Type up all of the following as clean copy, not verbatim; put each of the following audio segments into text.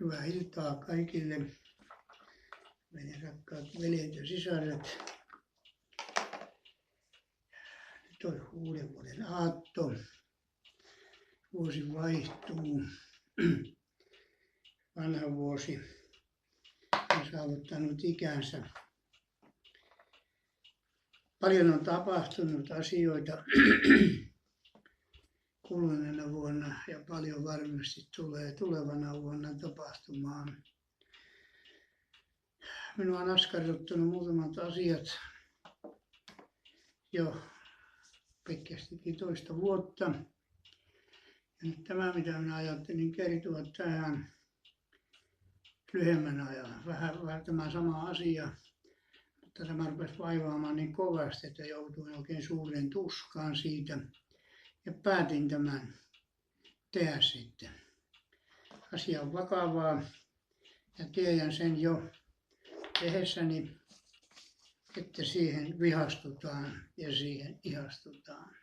Hyvää iltaa kaikille, meidän rakkaat veljet ja sisaret. Nyt on uuden vuoden aatto. Vuosi vaihtuu. Vanha vuosi on saavuttanut ikänsä. Paljon on tapahtunut asioita kuluneena vuonna ja paljon varmasti tulee tulevana vuonna tapahtumaan. Minua on askarruttanut muutamat asiat jo pitkästikin toista vuotta. Ja nyt tämä, mitä minä ajattelin kertoa tähän lyhyemmän ajan, vähän tämä sama asia, mutta tämä rupesi vaivaamaan niin kovasti, että joutuin oikein suuren tuskaan siitä. Ja päätin tämän tehdä sitten. Asia on vakavaa ja tiedän sen jo tehdessäni, että siihen vihastutaan ja siihen ihastutaan.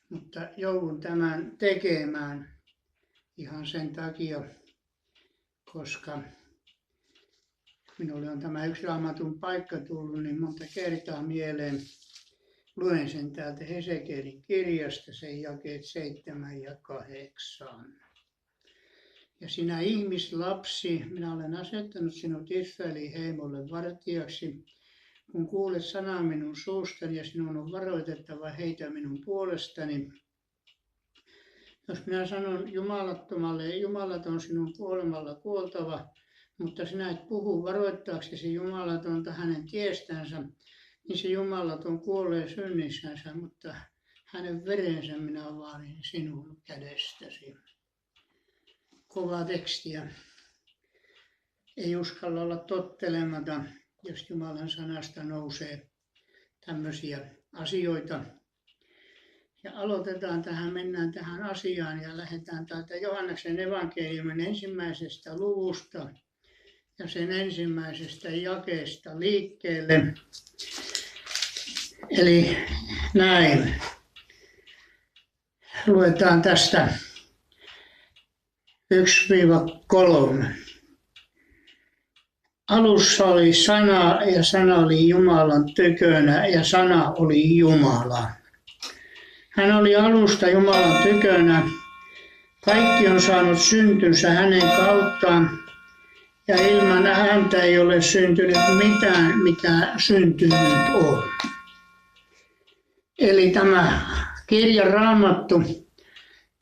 Mutta joudun tämän tekemään ihan sen takia, koska minulle on tämä yksi Raamatun paikka tullut niin monta kertaa mieleen. Luen sen täältä Hesekielin kirjasta, sen jakeet 7 ja 8. Ja sinä ihmislapsi, minä olen asettanut sinut Israelin heimolle vartijaksi. Kun kuulet sanaa minun suustani ja sinun on varoitettava heitä minun puolestani. Jos minä sanon jumalattomalle, jumalaton sinun kuolemalla kuoltava, mutta sinä et puhu varoittaaksesi jumalatonta hänen tiestänsä, niin se jumalaton kuolee synnissänsä, mutta hänen verensä minä vaadin sinun kädestäsi. Kovaa tekstiä. Ei uskalla olla tottelematta, jos Jumalan sanasta nousee tämmöisiä asioita. Ja aloitetaan tähän, mennään tähän asiaan ja lähdetään täältä Johanneksen evankeliumin 1. luvusta ja sen 1. jakeesta liikkeelle. Eli näin. Luetaan tästä 1-3. Alussa oli sana ja sana oli Jumalan tykönä ja sana oli Jumala. Hän oli alusta Jumalan tykönä. Kaikki on saanut syntynsä hänen kauttaan. Ja ilman häntä ei ole syntynyt mitään, mikä syntynyt on. Eli tämä kirja Raamattu,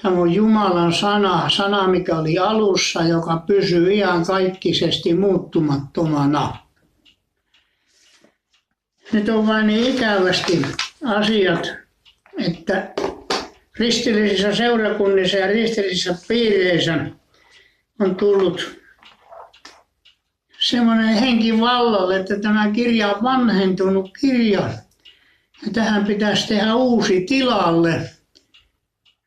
tämä on Jumalan sana mikä oli alussa, joka pysyy iankaikkisesti muuttumattomana. Nyt on vain niin ikävästi asiat, että kristillisissä seurakunnissa ja kristillisissä piireissä on tullut semmoinen henki vallalle, että tämä kirja on vanhentunut kirja. Ja tähän pitäisi tehdä uusi tilalle.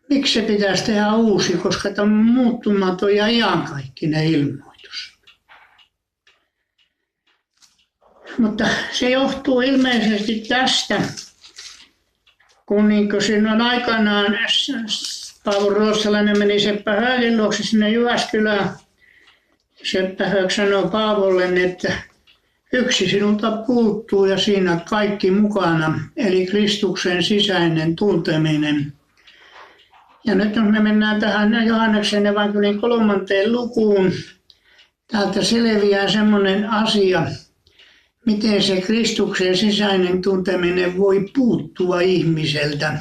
Miksi se pitäisi tehdä uusi? Koska tämä on muuttumaton ja iankaikkinen ilmoitus. Mutta se johtuu ilmeisesti tästä, kun siinä on aikanaan Paavo Ruotsalainen meni Seppä Höökin luokse sinne Jyväskylään. Seppä Höök sanoi Paavolle, että yksi sinulta puuttuu ja siinä kaikki mukana, eli Kristuksen sisäinen tunteminen. Ja nyt jos me mennään tähän Johanneksen evankeliumin 3. lukuun, täältä selviää semmoinen asia, miten se Kristuksen sisäinen tunteminen voi puuttua ihmiseltä.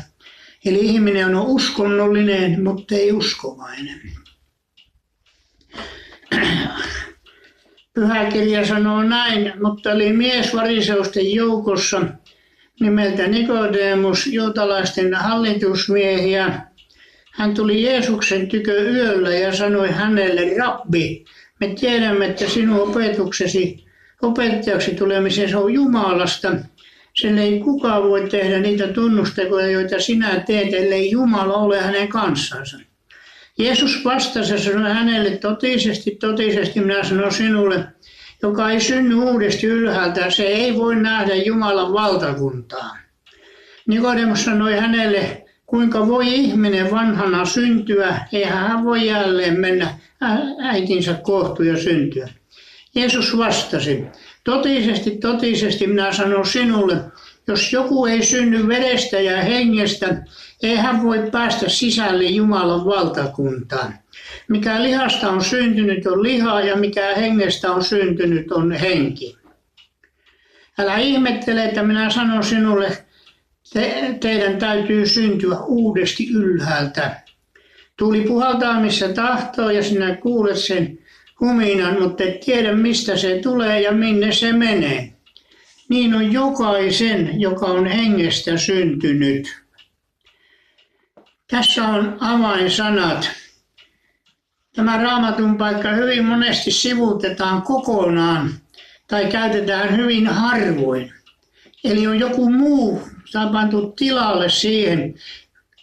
Eli ihminen on uskonnollinen, mutta ei uskovainen. Pyhäkirja sanoo näin, mutta oli mies variseusten joukossa nimeltä Nikodemus, juutalaisten hallitusmiehiä. Hän tuli Jeesuksen tykö yöllä ja sanoi hänelle, Rabbi, me tiedämme, että sinun opettajaksi tulemisesi on Jumalasta. Sen ei kukaan voi tehdä niitä tunnustekoja, joita sinä teet, ellei Jumala ole hänen kanssansa. Jeesus vastasi ja sanoi hänelle, totisesti minä sanon sinulle, joka ei synny uudesti ylhäältä, se ei voi nähdä Jumalan valtakuntaa. Nikodemus sanoi hänelle, kuinka voi ihminen vanhana syntyä, eihän hän voi jälleen mennä äitinsä kohtuun ja syntyä. Jeesus vastasi, totisesti minä sanon sinulle, jos joku ei synny vedestä ja hengestä, ei hän voi päästä sisälle Jumalan valtakuntaan. Mikä lihasta on syntynyt on lihaa ja mikä hengestä on syntynyt on henki. Älä ihmettele, että minä sanon sinulle, teidän täytyy syntyä uudesti ylhäältä. Tuuli puhaltaa missä tahtoo ja sinä kuulet sen huminan, mutta et tiedä mistä se tulee ja minne se menee. Niin on jokaisen, joka on hengestä syntynyt. Tässä on avainsanat. Tämä Raamatun paikka hyvin monesti sivuutetaan kokonaan tai käytetään hyvin harvoin. Eli on joku muu pantu tilalle siihen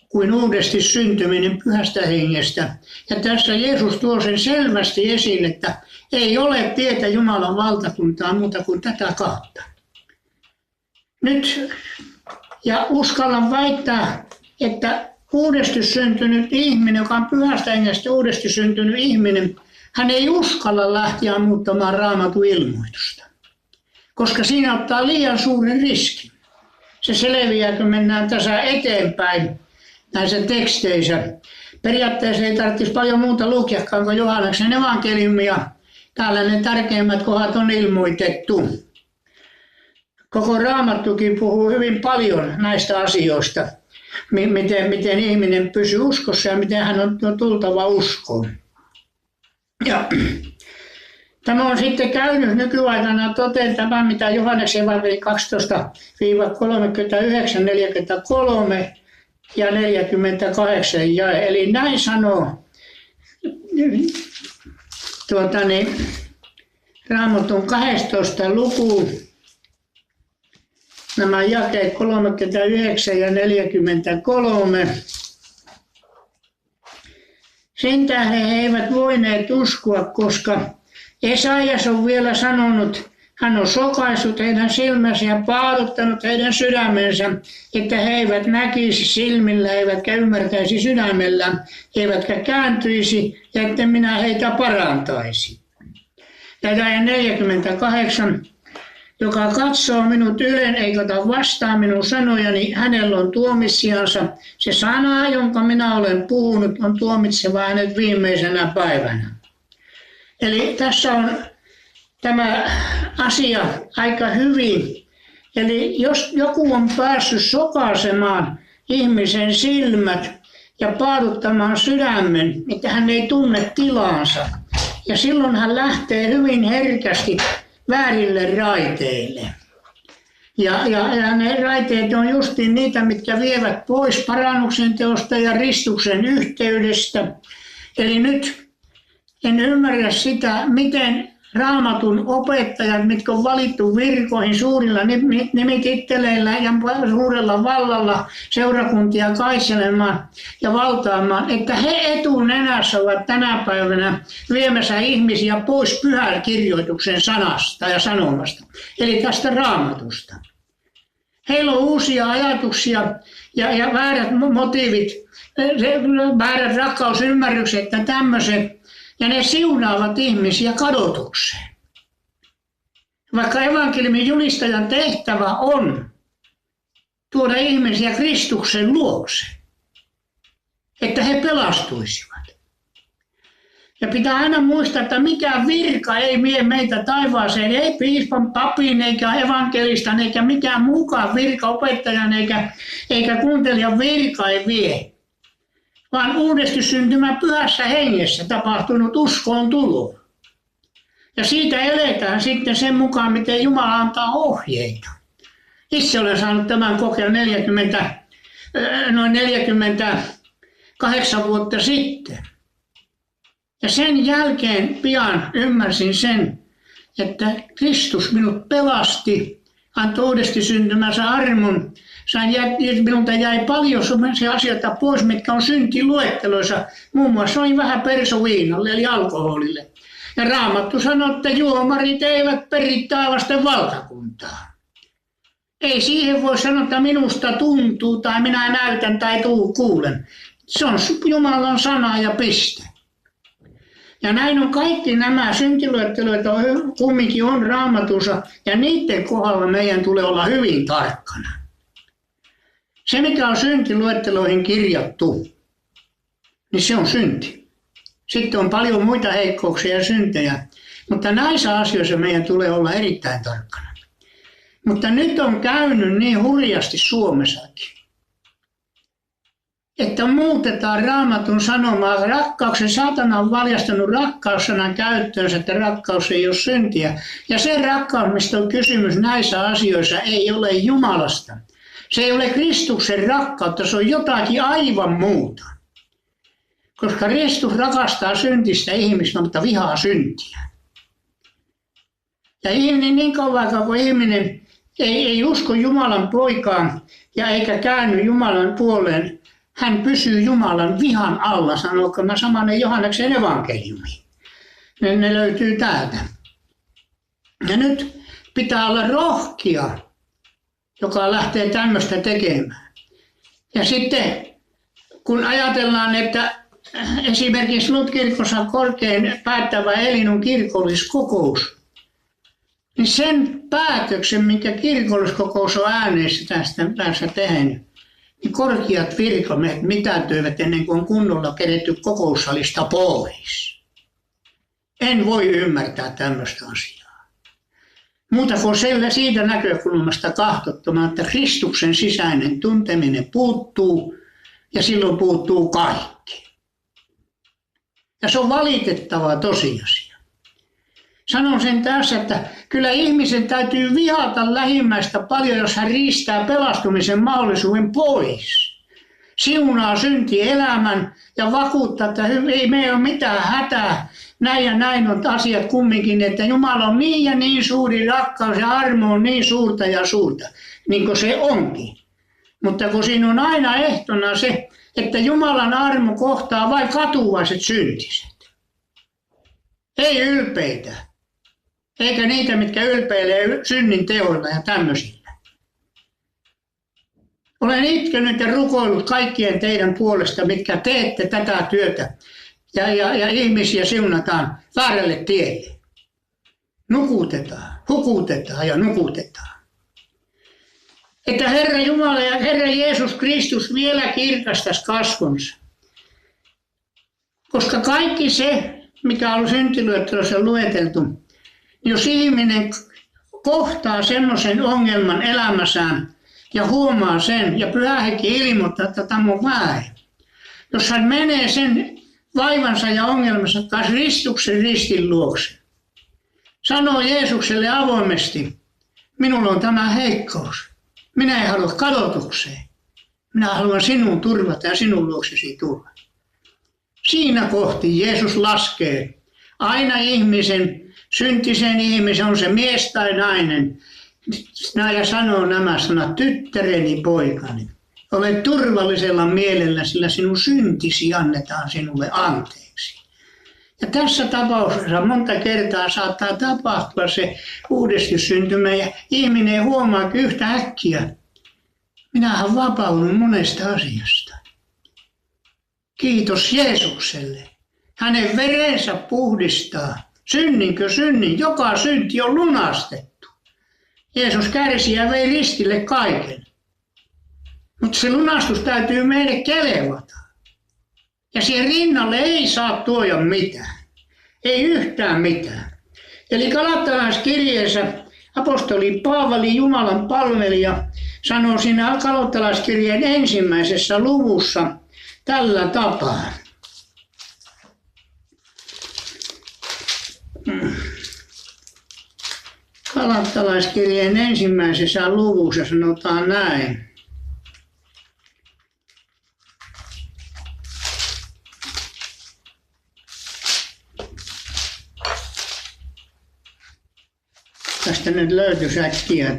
kuin uudesti syntyminen Pyhästä Hengestä. Ja tässä Jeesus tuo sen selvästi esille, että ei ole tietä Jumalan valtakuntaa muuta kuin tätä kautta. Nyt, ja uskallan väittää, että uudesti syntynyt ihminen, joka on Pyhästä Hengestä uudesti syntynyt ihminen, hän ei uskalla lähteä muuttamaan Raamatun ilmoitusta, koska siinä ottaa liian suuren riskin. Se selviää, kun mennään tässä eteenpäin näissä teksteissä. Periaatteessa ei tarvitsisi paljon muuta lukeakaan kuin Johanneksen evankeliumia. Täällä ne tärkeimmät kohdat on ilmoitettu. Koko Raamattukin puhuu hyvin paljon näistä asioista. Miten ihminen pysyy uskossa ja miten hän on tultava uskoon. Ja tämä on sitten käynyt nykyaikana toteen tämä, mitä Johanneksen evankeliumi 12-39, 43 ja 48 jae. Eli näin sanoo Raamatun 12 luku, nämä jakeet 39 ja 43. Sen tähden he eivät voineet uskoa, koska Esaias on vielä sanonut, hän on sokaissut heidän silmänsä ja paaduttanut heidän sydämensä, että he eivät näkisi silmillä, eivätkä ymmärtäisi sydämellään, eivätkä kääntyisi, ja että minä heitä parantaisi. Ja jae 48. Joka katsoo minut ylen eikä ota vastaan minun sanojani, hänellä on tuomitsijansa. Se sana, jonka minä olen puhunut, on tuomitseva hänet viimeisenä päivänä. Eli tässä on tämä asia aika hyvin. Eli jos joku on päässyt sokaisemaan ihmisen silmät ja paaduttamaan sydämen, että hän ei tunne tilaansa. Ja silloin hän lähtee hyvin herkästi väärille raiteille. Ja ne raiteet on justiin niitä, mitkä vievät pois parannuksen teosta ja ristuksen yhteydestä. Eli nyt en ymmärrä sitä, miten Raamatun opettajat, mitkä on valittu virkoihin suurilla nimititteleillä ja suurella vallalla seurakuntia kaitselemaan ja valtaamaan, että he etunenässä ovat tänä päivänä viemässä ihmisiä pois pyhän kirjoituksen sanasta ja sanomasta, eli tästä Raamatusta. Heillä on uusia ajatuksia ja väärät motiivit, väärät rakkausymmärrykset ja tämmöiset. Ja ne siunaavat ihmisiä kadotukseen. Vaikka evankeliumin julistajan tehtävä on tuoda ihmisiä Kristuksen luokse, että he pelastuisivat. Ja pitää aina muistaa, että mikään virka ei vie meitä taivaaseen, ei piispan, papin, eikä evankelistan, eikä mikään muukaan virka, opettajan eikä kuuntelijan virka ei vie. Vaan uudesti syntymä Pyhässä Hengessä tapahtunut uskoon tulo. Ja siitä eletään sitten sen mukaan, miten Jumala antaa ohjeita. Itse olen saanut tämän kokea noin 48 vuotta sitten. Ja sen jälkeen pian ymmärsin sen, että Kristus minut pelasti, antoi uudesti syntymänsä armon. Minulta jäi paljon sellaisia asioita pois, mitkä on syntiluetteloissa. Muun muassa oli vähän persoviinalle eli alkoholille. Ja Raamattu sanoo, että juomarit eivät peri taivasten valtakuntaa. Ei siihen voi sanoa, että minusta tuntuu tai minä näytän tai kuulen. Se on Jumalan sana ja piste. Ja näin on kaikki nämä syntiluettelot kumminkin on Raamatussa ja niiden kohdalla meidän tulee olla hyvin tarkkana. Se mikä on syntiluetteloihin kirjattu, niin se on synti. Sitten on paljon muita heikkouksia ja syntejä, mutta näissä asioissa meidän tulee olla erittäin tarkkana. Mutta nyt on käynyt niin hurjasti Suomessakin, että muutetaan Raamatun sanomaa. Rakkauksen saatana on valjastanut rakkaussanan käyttöönsä, että rakkaus ei ole syntiä. Ja se rakkaus, mistä on kysymys näissä asioissa, ei ole Jumalasta. Se ei ole Kristuksen rakkautta, se on jotakin aivan muuta. Koska Kristus rakastaa syntistä ihmistä, mutta vihaa syntiä. Ja ihminen niin kauan kuin ihminen ei usko Jumalan poikaan ja eikä käänny Jumalan puoleen, hän pysyy Jumalan vihan alla, sanooko mä samanen Johanneksen evankeliumi. Ne löytyy täältä. Ja nyt pitää olla rohkea, joka lähtee tämmöistä tekemään. Ja sitten kun ajatellaan, että esimerkiksi Lutkirkossa korkein päättävä elin on kirkolliskokous, niin sen päätöksen, minkä kirkolliskokous on äänessä tässä tehnyt, niin korkeat virkamiehet mitätöivät ennen kuin on kunnolla keretty kokoussalista pois. En voi ymmärtää tämmöistä asiaa. Muuta kuin siitä näkökulmasta kahtottomaan, että Kristuksen sisäinen tunteminen puuttuu ja silloin puuttuu kaikki. Ja se on valitettava tosiasia. Sanon sen tässä, että kyllä ihmisen täytyy vihata lähimmäistä paljon, jos hän riistää pelastumisen mahdollisuuden pois. Siunaa syntielämän ja vakuuttaa, että ei meillä ole mitään hätää. Näin ja näin on asiat kumminkin, että Jumala on niin ja niin suuri rakkaus ja armo on niin suurta ja suurta, niin kuin se onkin. Mutta kun siinä on aina ehtona se, että Jumalan armo kohtaa vain katuvaiset syntiset. Ei ylpeitä. Eikä niitä, mitkä ylpeilee synnin teoilla ja tämmöisillä. Olen itkenyt ja rukoillut kaikkien teidän puolesta, mitkä teette tätä työtä. Ja ihmisiä siunataan väärälle tielle. Nukutetaan, hukutetaan ja nukutetaan. Että Herra Jumala ja Herra Jeesus Kristus vielä kirkastaisi kasvonsa. Koska kaikki se, mikä on syntiluettelossa lueteltu, jos ihminen kohtaa semmoisen ongelman elämässään ja huomaa sen ja Pyhä Henki ilmoittaa, että tämä on väärin. Jos hän menee sen vaivansa ja ongelmansa kanssa Kristuksen ristin luokse, sanoo Jeesukselle avoimesti, minulla on tämä heikkous. Minä en halua kadotukseen. Minä haluan sinun turvata ja sinun luoksesi tulla. Siinä kohti Jeesus laskee aina ihmisen, syntisen ihmisen, on se mies tai nainen, ja sanoo nämä sanat, tyttäreni, poikani, ole turvallisella mielellä, sillä sinun syntisi annetaan sinulle anteeksi. Ja tässä tapauksessa monta kertaa saattaa tapahtua se uudesti syntymä ja ihminen ei huomaa yhtä äkkiä. Minähän vapaudun monesta asiasta. Kiitos Jeesukselle. Hänen verensä puhdistaa. Synninkö synnin? Joka synti on lunastettu. Jeesus kärsi ja vei ristille kaiken. Mutta se lunastus täytyy meille kelevata. Ja siihen rinnalle ei saa tuoda mitään. Ei yhtään mitään. Eli Galattalaiskirjeessä apostoli Paavali, Jumalan palvelija, sanoo siinä Galattalaiskirjeen 1. luvussa tällä tapaa. Galattalaiskirjeen 1. luvussa sanotaan näin. Tästä nyt löytyisi äkkiä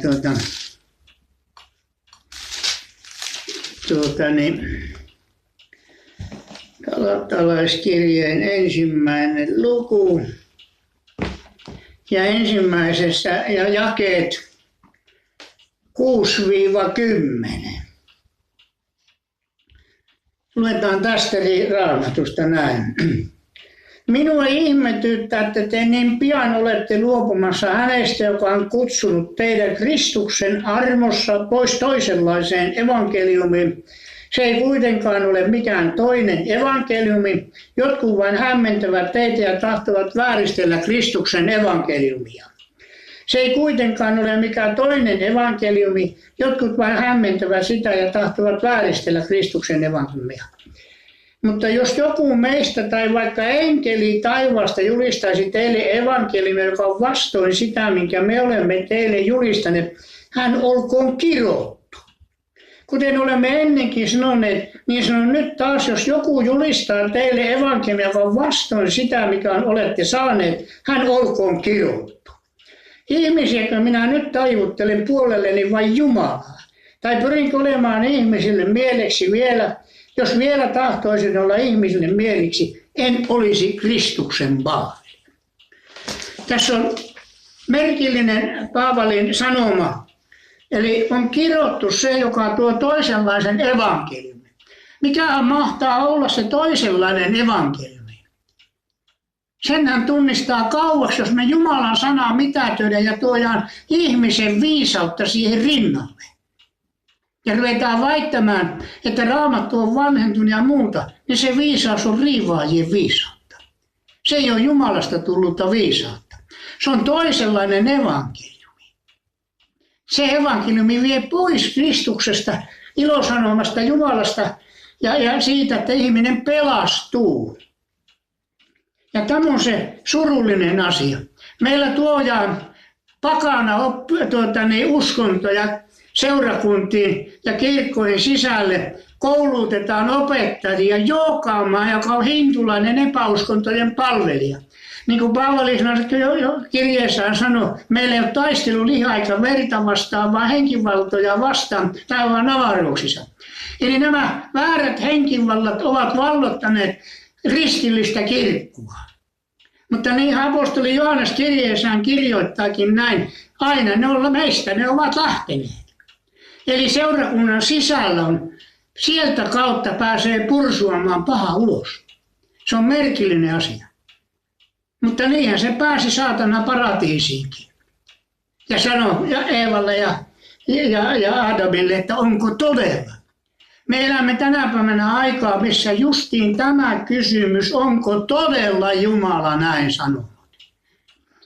Galattalaiskirjeen 1. luku ja ensimmäisessä ja jakeet 6-10. Luetaan tästä Raamatusta näin. Minua ihmetyttää, että te niin pian olette luopumassa hänestä, joka on kutsunut teidät Kristuksen armossa pois toisenlaiseen evankeliumiin. Se ei kuitenkaan ole mikään toinen evankeliumi. Jotkut vain hämmentävät teitä ja tahtovat vääristellä Kristuksen evankeliumia. Se ei kuitenkaan ole mikään toinen evankeliumi. Jotkut vain hämmentävät sitä ja tahtovat vääristellä Kristuksen evankeliumia. Mutta jos joku meistä tai vaikka enkeli taivaasta julistaisi teille evankeliumia, joka on vastoin sitä, minkä me olemme teille julistaneet, hän olkoon kirottu. Kuten olemme ennenkin sanoneet, niin sanon nyt taas, jos joku julistaa teille evankeliumia, joka on vastoin sitä, mikä olette saaneet, hän olkoon kirottu. Ihmisiäkö minä nyt taivuttelen puolelleni vain Jumalaa? Tai pyrinkö olemaan ihmisille mieleksi vielä? Jos vielä tahtoisin olla ihmisille mieliksi, en olisi Kristuksen palvelija. Tässä on merkillinen Paavalin sanoma. Eli on kirottu se, joka tuo toisenlaisen evankeliumin. Mikähän mahtaa olla se toisenlainen evankeliumi? Sen hän tunnistaa kauaksi, jos me Jumalan sanaa mitätöidään ja tuodaan ihmisen viisautta siihen rinnalle. Ja ruvetaan väittämään, että Raamattu on vanhentunut ja muuta, niin se viisaus on riivaajien viisautta. Se ei ole Jumalasta tullutta viisautta. Se on toisenlainen evankeliumi. Se evankeliumi vie pois Kristuksesta, ilosanomasta Jumalasta ja siitä, että ihminen pelastuu. Ja tämä on se surullinen asia. Meillä tuodaan pakana uskontoja seurakuntiin ja kirkkojen sisälle, koulutetaan opettajia joukaamaan, joka on hintulainen epäuskontojen palvelija. Niin kuin Paavali kirjeessään sanoi, meillä ei ole taistelu lihaa eikä verta vastaan, vaan henkivaltoja vastaan taivaan avaruuksissa. Eli nämä väärät henkivallat ovat vallottaneet kristillistä kirkkoa. Mutta niin apostoli Johannes kirjeessään kirjoittaakin näin, aina ne ovat lähteneet. Eli seurakunnan sisällä on, sieltä kautta pääsee pursuamaan paha ulos. Se on merkillinen asia. Mutta niinhän se pääsi saatana paratiisiinkin. Ja sanoi Eevalle ja Adamille, että onko todella. Me elämme tänä päivänä aikaa, missä justiin tämä kysymys, onko todella Jumala näin sanonut.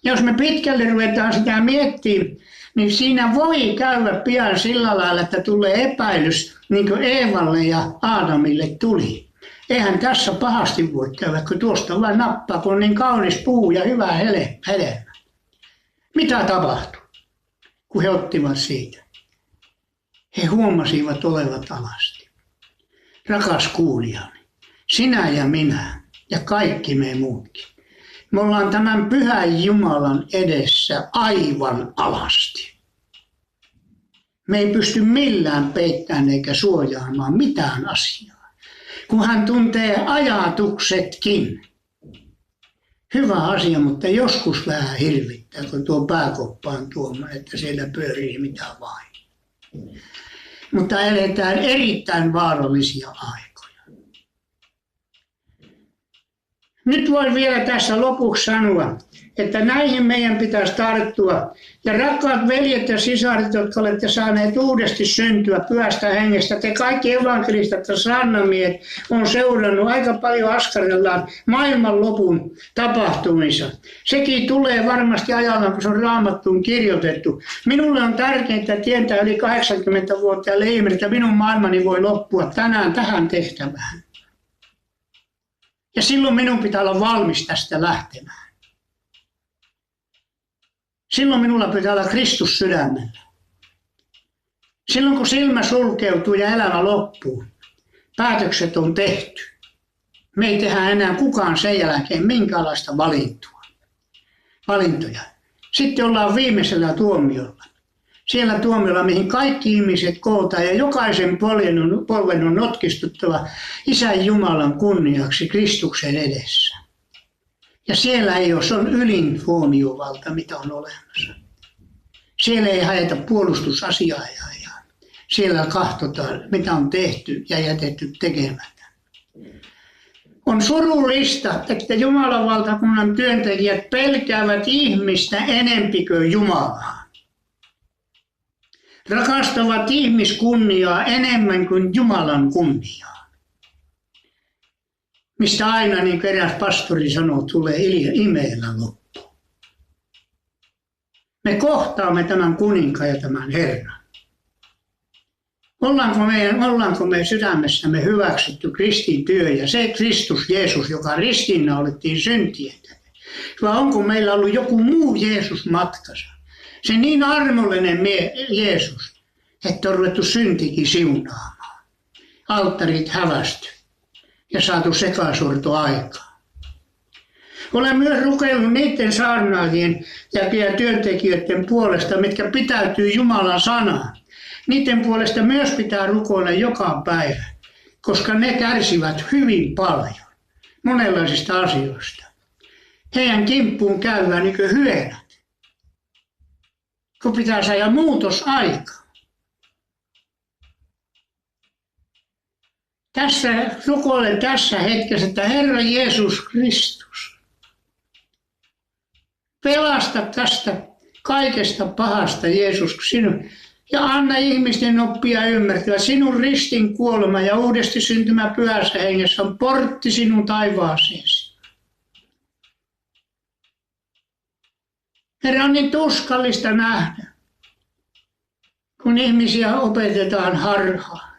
Ja jos me pitkälle ruvetaan sitä miettimään, niin siinä voi käydä pian sillä lailla, että tulee epäilys, niin kuin Eevalle ja Aadamille tuli. Eihän tässä pahasti voi käydä, kun tuosta vain nappaa, kun on niin kaunis puu ja hyvä hedelmä. Mitä tapahtui, kun he ottivat siitä? He huomasivat olevat alasti. Rakas kuulijani, sinä ja minä ja kaikki me muutkin. Me ollaan tämän pyhän Jumalan edessä aivan alasti. Me ei pysty millään peittämään eikä suojaamaan mitään asiaa, kun hän tuntee ajatuksetkin. Hyvä asia, mutta joskus vähän hirvittää, kun tuo pääkoppaan tuomaan, että siellä pyörii mitä vain. Mutta eletään erittäin vaarallisia aikoja. Nyt voin vielä tässä lopuksi sanoa, että näihin meidän pitäisi tarttua. Ja rakkaat veljet ja sisaret, jotka olette saaneet uudesti syntyä pyhästä hengestä, te kaikki evankelistat ja saarnamiehet on seurannut aika paljon askarrellaan maailmanlopun tapahtumissa. Sekin tulee varmasti ajallaan, kun se on Raamattuun kirjoitettu. Minulle on tärkeintä tietää yli 80-vuotiaalle ihmiselle, että minun maailmani voi loppua tänään tähän tehtävään. Ja silloin minun pitää olla valmis tästä lähtemään. Silloin minulla pitää olla Kristus sydämellä. Silloin kun silmä sulkeutuu ja elämä loppuu, päätökset on tehty. Me ei tehdä enää kukaan sen jälkeen minkäänlaista valintoja. Sitten ollaan viimeisellä tuomiolla. Siellä tuomiolla, mihin kaikki ihmiset kootaan ja jokaisen polven on notkistuttava Isän Jumalan kunniaksi Kristuksen edessä. Ja siellä ei ole, se on ylin huomiovalta, mitä on olemassa. Siellä ei haeta puolustusasiaa. Siellä katsotaan, mitä on tehty ja jätetty tekemättä. On surullista, että Jumalan valtakunnan työntekijät pelkäävät ihmistä enempi kuin Jumalaa. Rakastavat ihmiskunniaa enemmän kuin Jumalan kunniaa. Mistä aina, niin kuin eräs pastori sanoo, tulee imeellä loppu. Me kohtaamme tämän kuninkaan ja tämän Herran. Ollaanko me sydämessämme hyväksytty Kristin työ ja se Kristus Jeesus, joka ristiinnaulettiin syntien tähden? Vai onko meillä ollut joku muu Jeesus matkassa? Se niin armollinen Jeesus, että on ruvettu syntikin siunaamaan. Alttarit hävästy ja saatu sekasorto aikaa. Olen myös lukenut niiden saarnaajien ja työntekijöiden puolesta, mitkä pitäytyy Jumalan sanaan. Niiden puolesta myös pitää rukoilla joka päivä, koska ne kärsivät hyvin paljon monenlaisista asioista. Heidän kimppuun käydään niin kuin hyönät, kun pitää saada muutos aikaan. Rukoilen tässä hetkessä, että Herra Jeesus Kristus, pelasta tästä kaikesta pahasta Jeesus sinun. Ja anna ihmisten oppia ymmärtää, sinun ristin kuolema ja uudesti syntymä pyhässä hengessä on portti sinun taivaaseesi. Herra, on niin tuskallista nähdä, kun ihmisiä opetetaan harhaan.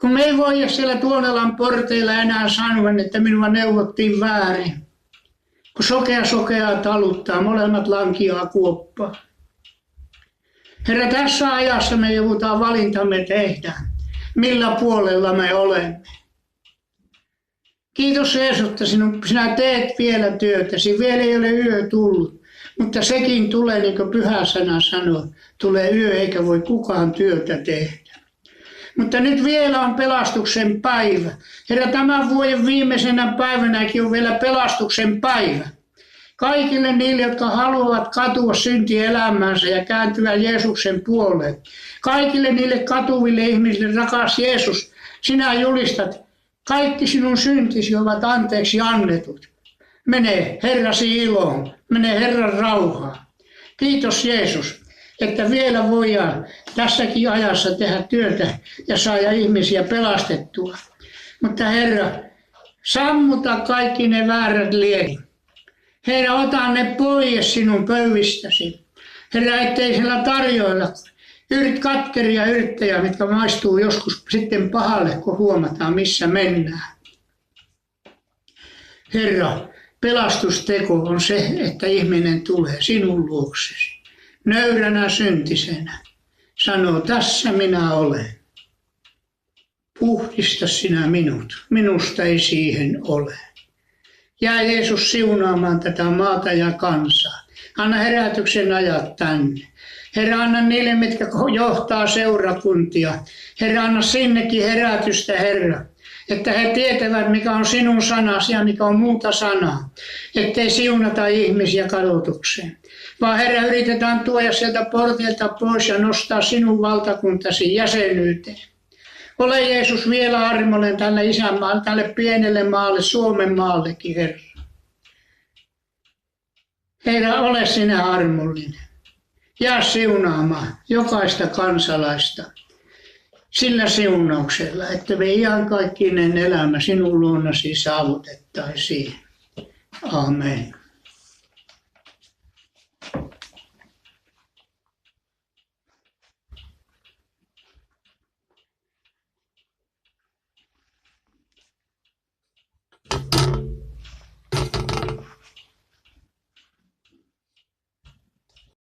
Kun me ei voi siellä Tuonelan porteilla enää sanoa, että minua neuvottiin väärin. Kun sokeaa taluttaa, molemmat lankiaa kuoppaa. Herra, tässä ajassa me joudutaan valintamme tehdä, millä puolella me olemme. Kiitos Jeesus, että sinä teet vielä työtäsi. Vielä ei ole yö tullut, mutta sekin tulee, niin kuin Pyhä Sana sanoo, tulee yö eikä voi kukaan työtä tehdä. Mutta nyt vielä on pelastuksen päivä. Herra, tämän vuoden viimeisenä päivänäkin on vielä pelastuksen päivä. Kaikille niille, jotka haluavat katua syntielämäänsä ja kääntyä Jeesuksen puoleen. Kaikille niille katuville ihmisille, rakas Jeesus, sinä julistat, kaikki sinun syntisi ovat anteeksi annetut. Mene Herrasi iloon, mene Herran rauhaan. Kiitos Jeesus, että vielä voidaan tässäkin ajassa tehdä työtä ja saada ihmisiä pelastettua. Mutta Herra, sammuta kaikki ne väärät liedit. Herra, ota ne pois sinun pöydistäsi. Herra, ettei siellä tarjoilla katkeria yrttejä, mitkä maistuu joskus sitten pahalle, kun huomataan, missä mennään. Herra, pelastusteko on se, että ihminen tulee sinun luoksesi. Nöyränä syntisenä. Sanoo, tässä minä olen. Puhdista sinä minut. Minusta ei siihen ole. Jää Jeesus siunaamaan tätä maata ja kansaa. Anna herätyksen ajat tänne. Herra, anna niille, mitkä johtaa seurakuntia. Herra, anna sinnekin herätystä, Herra. Että he tietävät, mikä on sinun sanasi ja mikä on muuta sanaa. Ettei siunata ihmisiä kadotukseen. Vaan Herra, yritetään tuoda sieltä portilta pois ja nostaa sinun valtakuntasi jäsenyyteen. Ole Jeesus vielä armollinen tälle isänmaalle, tälle pienelle maalle, Suomen maallekin, Herra. Herra, ole sinä armollinen. Jää siunaamaan jokaista kansalaista sillä siunauksella, että me iankaikkinen elämä sinun luonasi saavutettaisiin. Amen.